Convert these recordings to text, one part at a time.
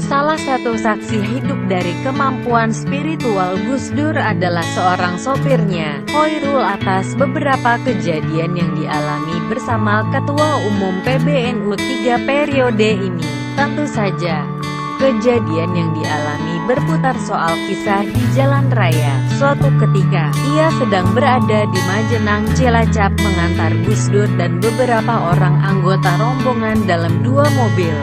Salah satu saksi hidup dari kemampuan spiritual Gus Dur adalah seorang sopirnya, Khairul, atas beberapa kejadian yang dialami bersama Ketua Umum PBNU 3 periode ini. Tentu saja, kejadian yang dialami berputar soal kisah di jalan raya. Suatu ketika, ia sedang berada di Majenang, Cilacap mengantar Gus Dur dan beberapa orang anggota rombongan dalam 2 mobil.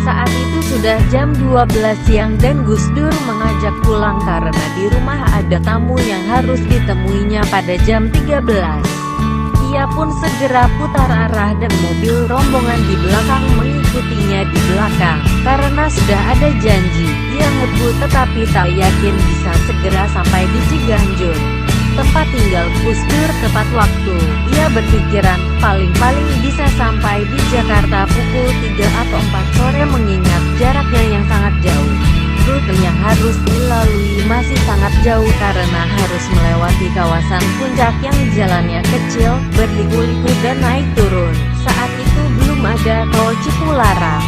Saat itu sudah jam 12 siang dan Gus Dur mengajak pulang karena di rumah ada tamu yang harus ditemuinya pada jam 13. Ia pun segera putar arah dan mobil rombongan di belakang mengikutinya di belakang. Karena sudah ada janji, ia ngebut tetapi tak yakin bisa segera sampai di Ciganjur, tempat tinggal Gus Dur tepat waktu. Ia berpikiran, paling-paling bisa sampai di Jakarta pukul 3 atau 4 sore mengingat jaraknya yang sangat jauh. Rute yang harus dilalui masih sangat jauh karena harus melewati kawasan puncak yang jalannya kecil, berliku-liku dan naik turun. Saat itu belum ada tol Cipularang.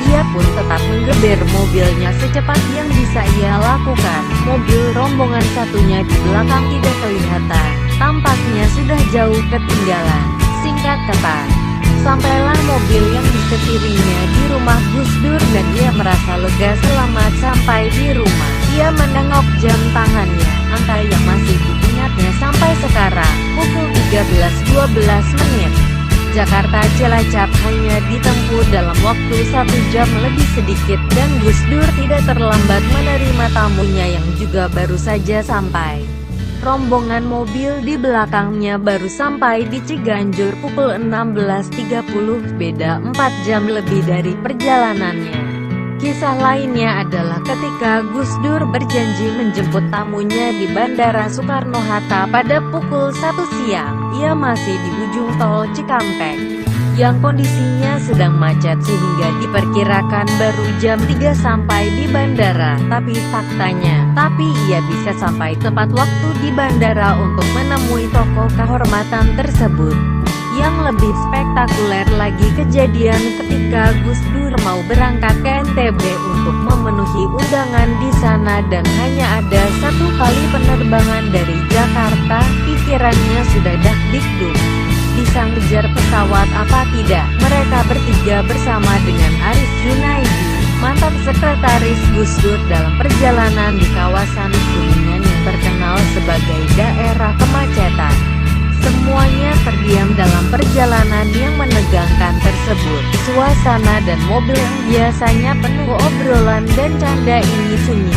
Ia pun tetap menggeber mobilnya secepat yang bisa ia lakukan. Mobil rombongan satunya di belakang tidak kelihatan. Tampaknya sudah jauh ketinggalan. Singkat kata, sampailah mobil yang disetirinya di rumah Gus Dur dan ia merasa lega selamat sampai di rumah. Ia menengok jam tangannya, angka yang masih diingatnya sampai sekarang, pukul 13.12 menit. Jakarta Cilacap hanya ditempuh dalam waktu 1 jam lebih sedikit dan Gus Dur tidak terlambat menerima tamunya yang juga baru saja sampai. Rombongan mobil di belakangnya baru sampai di Ciganjur pukul 16.30, beda 4 jam lebih dari perjalanannya. Kisah lainnya adalah ketika Gus Dur berjanji menjemput tamunya di Bandara Soekarno-Hatta pada pukul 1 siang. Ia masih di ujung tol Cikampek, yang kondisinya sedang macet sehingga diperkirakan baru jam 3 sampai di bandara. Tapi faktanya, ia bisa sampai tepat waktu di bandara untuk menemui tokoh kehormatan tersebut. Yang lebih spektakuler lagi kejadian ketika Gus Dur mau berangkat ke NTB untuk memenuhi undangan di sana dan hanya ada 1 kali penerbangan dari Jakarta. Pikirannya sudah dakdikduk, bisa ngejar pesawat apa tidak. Mereka bertiga bersama dengan Aris Junaidi, mantan sekretaris Gus Dur, dalam perjalanan di kawasan Kuningan yang terkenal sebagai daerah kemacetan. Semuanya terdiam dalam perjalanan yang menegangkan tersebut. Suasana dan mobil yang biasanya penuh obrolan dan canda ini sunyi.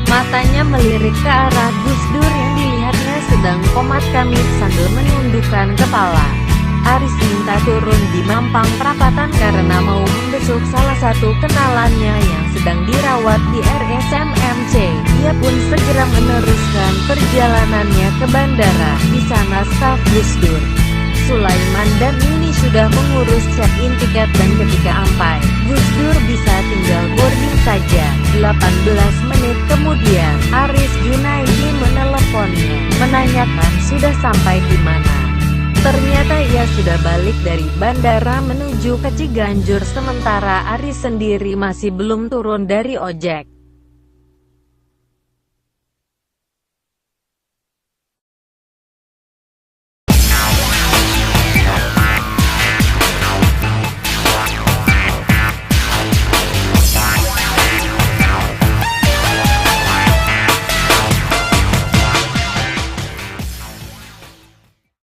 Matanya melirik ke arah Gus Dur yang dilihatnya sedang komat kamit sambil menundukkan kepala. Aris minta turun di Mampang Perapatan karena mau membesuk salah satu kenalannya yang sedang dirawat di RSMMC. Ia pun segera meneruskan perjalanannya ke bandara. Di sana staf Gus Dur, Sulaiman dan Yuni sudah mengurus check-in tiket dan ketika sampai, Gus Dur bisa tinggal boarding saja. 18 menit kemudian, Aris Junaidi meneleponnya, menanyakan sudah sampai di mana. Ternyata ia sudah balik dari bandara menuju ke Ciganjur sementara Aris sendiri masih belum turun dari ojek.